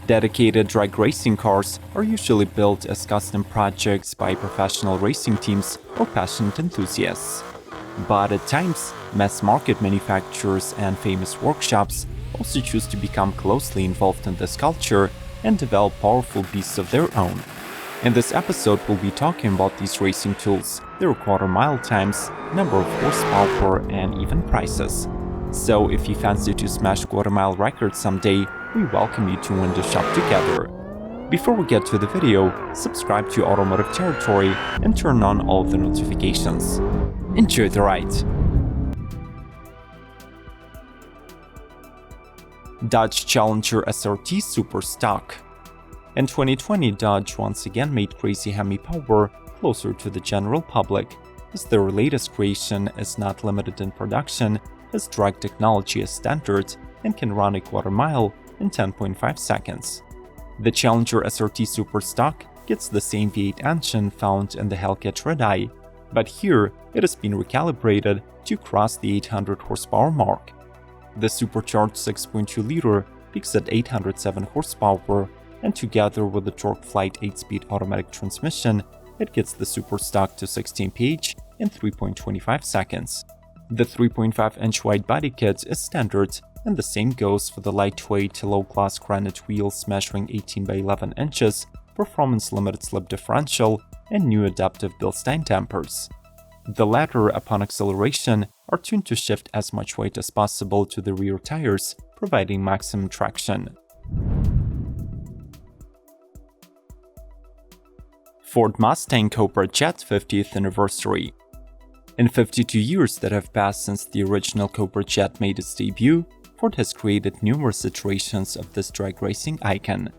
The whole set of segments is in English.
Dedicated drag racing cars are usually built as custom projects by professional racing teams or passionate enthusiasts. But at times, mass-market manufacturers and famous workshops also choose to become closely involved in this culture and develop powerful beasts of their own. In this episode, we'll be talking about these racing tools, their quarter-mile times, number of horsepower, and even prices. So if you fancy to smash quarter-mile records someday, we welcome you to window shop together. Before we get to the video, subscribe to Automotive Territory and turn on all of the notifications. Enjoy the ride! Dodge Challenger SRT Super Stock. In 2020, Dodge once again made crazy Hemi power closer to the general public, as their latest creation is not limited in production, has drag technology as standard, and can run a quarter mile in 10.5 seconds. The Challenger SRT Super Stock gets the same V8 engine found in the Hellcat Redeye, but here it has been recalibrated to cross the 800 horsepower mark. The supercharged 6.2-liter peaks at 807 horsepower, and together with the Torque Flight 8-speed automatic transmission, it gets the Super Stock to 16 mph in 3.25 seconds. The 3.5-inch wide body kit is standard, and the same goes for the lightweight, low-class granite wheels measuring 18 by 11 inches, performance limited slip differential, and new adaptive Bilstein dampers. The latter, upon acceleration, are tuned to shift as much weight as possible to the rear tires, providing maximum traction. Ford Mustang Cobra Jet 50th anniversary. In 52 years that have passed since the original Cobra Jet made its debut, Ford has created numerous iterations of this drag racing icon.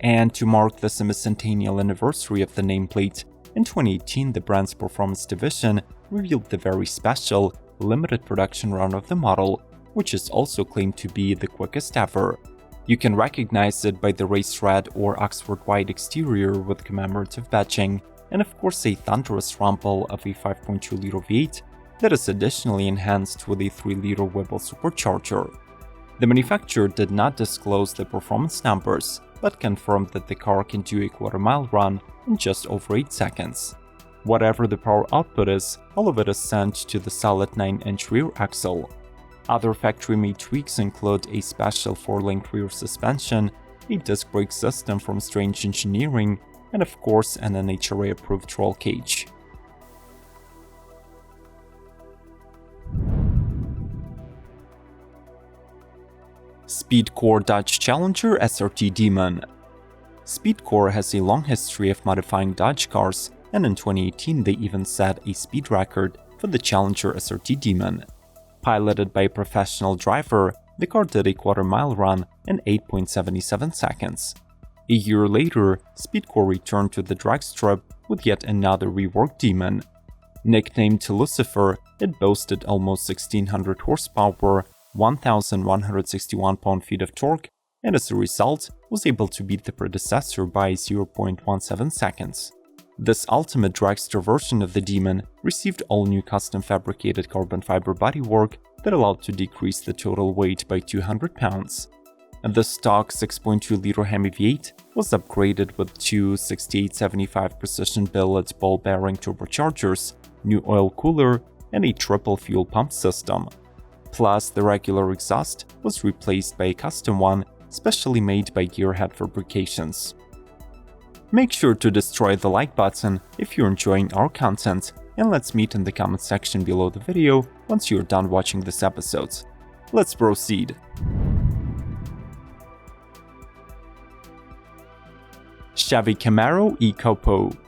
And to mark the semi-centennial anniversary of the nameplate, in 2018 the brand's performance division revealed the very special, limited production run of the model, which is also claimed to be the quickest ever. You can recognize it by the race red or Oxford white exterior with commemorative badging, and of course a thunderous rumble of a 5.2-liter V8 that is additionally enhanced with a 3-liter Webull supercharger. The manufacturer did not disclose the performance numbers, but confirmed that the car can do a quarter-mile run in just over 8 seconds. Whatever the power output is, all of it is sent to the solid 9-inch rear axle. Other factory-made tweaks include a special 4-link rear suspension, a disc brake system from Strange Engineering, and of course an NHRA-approved roll cage. SpeedKore Dodge Challenger SRT Demon. SpeedKore has a long history of modifying Dodge cars, and in 2018 they even set a speed record for the Challenger SRT Demon. Piloted by a professional driver, the car did a quarter-mile run in 8.77 seconds. A year later, SpeedKore returned to the drag strip with yet another reworked Demon. Nicknamed Lucifer, it boasted almost 1600 horsepower, 1161 pound-feet of torque, and as a result was able to beat the predecessor by 0.17 seconds. This ultimate dragster version of the Demon received all-new custom-fabricated carbon fiber bodywork that allowed to decrease the total weight by 200 pounds. The stock 6.2-liter Hemi V8 was upgraded with two 6875 precision billet ball bearing turbochargers, new oil cooler, and a triple fuel pump system. Plus, the regular exhaust was replaced by a custom one specially made by Gearhead Fabrications. Make sure to destroy the like button if you're enjoying our content, and let's meet in the comment section below the video once you're done watching this episode. Let's proceed. Chevy Camaro eCOPO.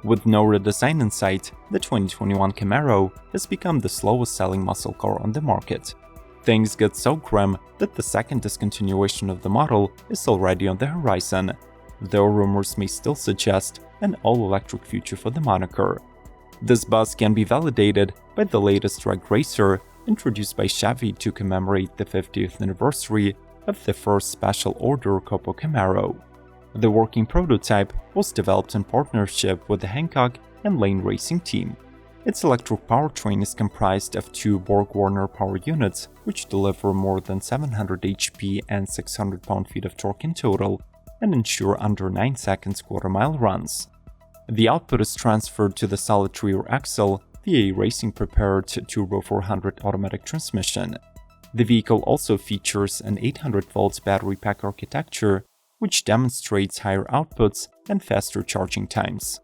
With no redesign in sight, the 2021 Camaro has become the slowest selling muscle car on the market. Things get so grim that the second discontinuation of the model is already on the horizon, though rumors may still suggest an all-electric future for the moniker. This buzz can be validated by the latest drag racer introduced by Chevy to commemorate the 50th anniversary of the first special order eCOPO Camaro. The working prototype was developed in partnership with the Hancock and Lane Racing team. Its electric powertrain is comprised of two Borg-Warner power units, which deliver more than 700 HP and 600 pound-feet of torque in total, and ensure under 9 seconds quarter-mile runs. The output is transferred to the solid rear axle via a racing-prepared Turbo 400 automatic transmission. The vehicle also features an 800-volt battery pack architecture, which demonstrates higher outputs and faster charging times.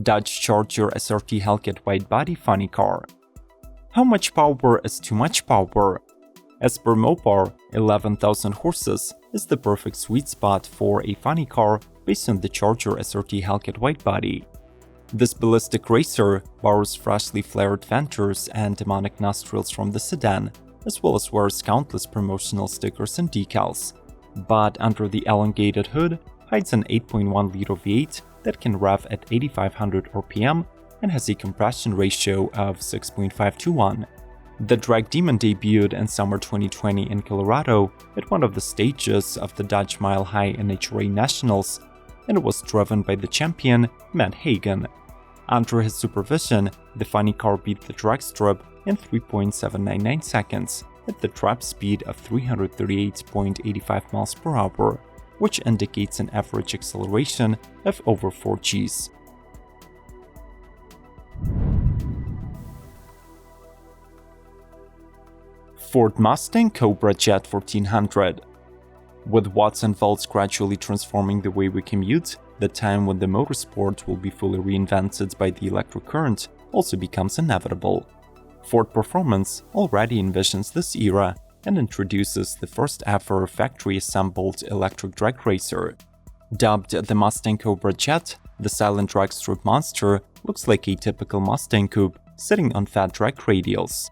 Dodge Challenger SRT Hellcat Widebody Funny Car. How much power is too much power? As per Mopar, 11,000 horses is the perfect sweet spot for a funny car based on the Challenger SRT Hellcat Widebody. This ballistic racer borrows freshly flared fenders and demonic nostrils from the sedan, as well as wears countless promotional stickers and decals. But under the elongated hood hides an 8.1-liter V8 that can rev at 8,500 RPM and has a compression ratio of 6.5 to 1. The Drag Demon debuted in summer 2020 in Colorado at one of the stages of the Dodge Mile High NHRA Nationals, and it was driven by the champion, Matt Hagan. Under his supervision, the funny car beat the dragstrip in 3.799 seconds at the trap speed of 338.85 miles per hour, which indicates an average acceleration of over 4 Gs. Ford Mustang Cobra Jet 1400. With watts and volts gradually transforming the way we commute, the time when the motorsport will be fully reinvented by the electric current also becomes inevitable. Ford Performance already envisions this era and introduces the first ever factory-assembled electric drag racer. Dubbed the Mustang Cobra Jet, the silent drag strip monster looks like a typical Mustang coupe sitting on fat drag radials.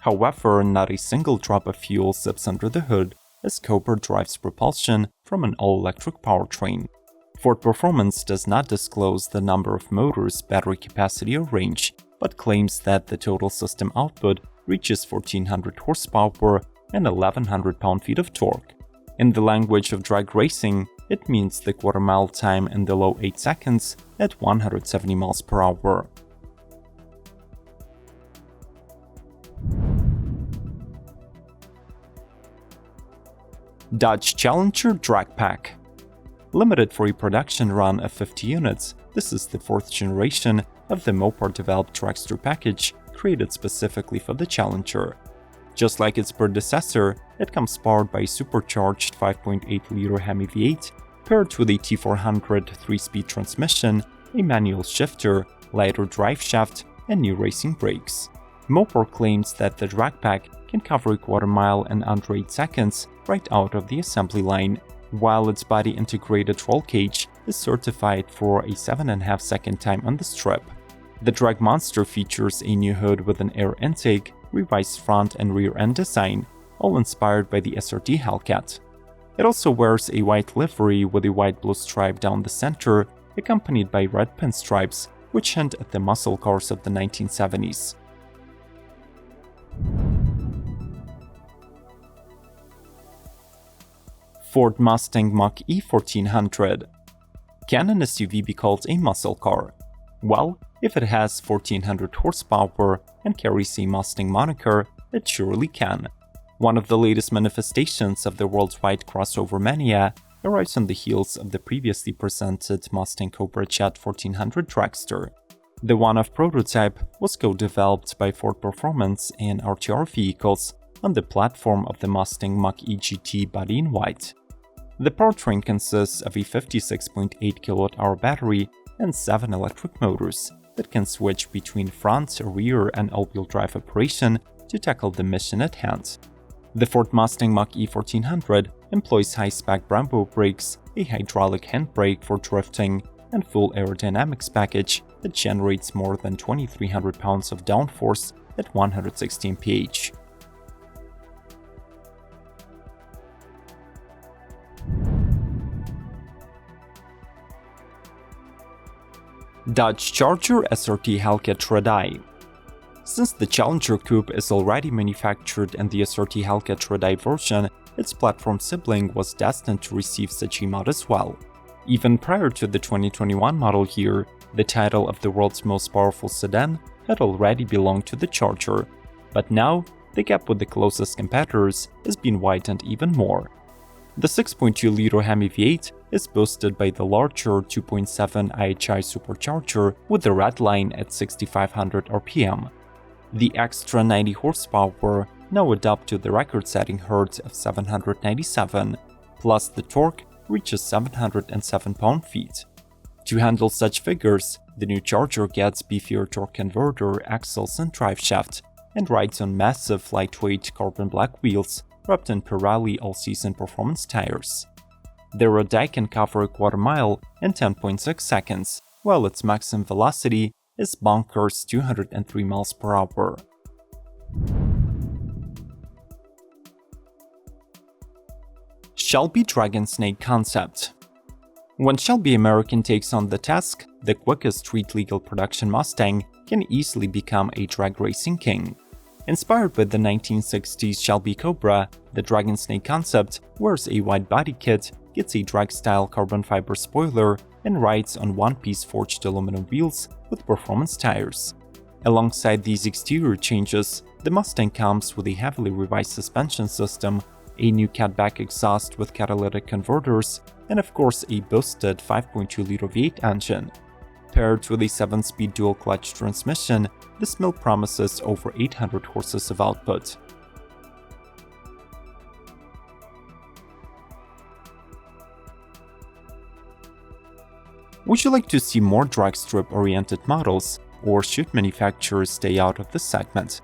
However, not a single drop of fuel sips under the hood, as Cobra drives propulsion from an all-electric powertrain. Ford Performance does not disclose the number of motors, battery capacity or range, but claims that the total system output reaches 1,400 horsepower and 1,100 pound-feet of torque. In the language of drag racing, it means the quarter-mile time in the low 8 seconds at 170 miles per hour. Dodge Challenger Drag Pak. Limited for a production run of 50 units, this is the 4th generation of the Mopar-developed dragster package created specifically for the Challenger. Just like its predecessor, it comes powered by a supercharged 5.8-liter Hemi V8 paired with a T400 3-speed transmission, a manual shifter, lighter drive shaft, and new racing brakes. Mopar claims that the Drag Pak can cover a quarter-mile in under 8 seconds right out of the assembly line, while its body-integrated roll cage is certified for a 7.5-second time on the strip. The drag monster features a new hood with an air intake, revised front and rear end design, all inspired by the SRT Hellcat. It also wears a white livery with a white blue stripe down the center, accompanied by red pinstripes, which hint at the muscle cars of the 1970s. Ford Mustang Mach-E 1400. Can an SUV be called a muscle car? Well, if it has 1,400 horsepower and carries a Mustang moniker, it surely can. One of the latest manifestations of the worldwide crossover mania arrives on the heels of the previously presented Mustang Cobra Jet 1400 dragster. The one-off prototype was co-developed by Ford Performance and RTR vehicles on the platform of the Mustang Mach-E GT body in white. The powertrain consists of a 56.8 kWh battery and 7 electric motors that can switch between front, rear, and all-wheel drive operation to tackle the mission at hand. The Ford Mustang Mach-E 1400 employs high-spec Brembo brakes, a hydraulic handbrake for drifting, and full aerodynamics package that generates more than 2,300 pounds of downforce at 116 mph. Dodge Challenger SRT Hellcat Redeye. Since the Challenger Coupe is already manufactured in the SRT Hellcat Redeye version, its platform sibling was destined to receive such a mod as well. Even prior to the 2021 model year, the title of the world's most powerful sedan had already belonged to the Charger, but now the gap with the closest competitors has been widened even more. The 6.2-liter Hemi V8 is boosted by the larger 2.7 IHI supercharger with the red line at 6500 RPM. The extra 90 horsepower now add up to the record-setting hertz of 797, plus the torque reaches 707 pound-feet. To handle such figures, the new Charger gets beefier torque converter, axles and driveshaft, and rides on massive lightweight carbon black wheels wrapped in Pirelli all-season performance tires. The Redeye can cover a quarter mile in 10.6 seconds, while its maximum velocity is bonkers 203 miles per hour. Shelby Dragon Snake concept. When Shelby American takes on the task, the quickest street-legal production Mustang can easily become a drag racing king. Inspired by the 1960s Shelby Cobra, the Dragon Snake concept wears a wide body kit, gets a drag-style carbon fiber spoiler, and rides on one-piece forged aluminum wheels with performance tires. Alongside these exterior changes, the Mustang comes with a heavily revised suspension system, a new catback exhaust with catalytic converters, and of course a boosted 5.2-liter V8 engine. Paired with a 7-speed dual-clutch transmission, this mill promises over 800 horses of output. Would you like to see more drag strip-oriented models, or should manufacturers stay out of this segment?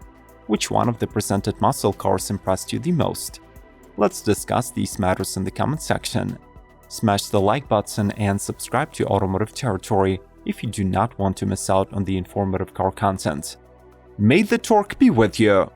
Which one of the presented muscle cars impressed you the most? Let's discuss these matters in the comment section. Smash the like button and subscribe to Automotive Territory if you do not want to miss out on the informative car content. May the torque be with you!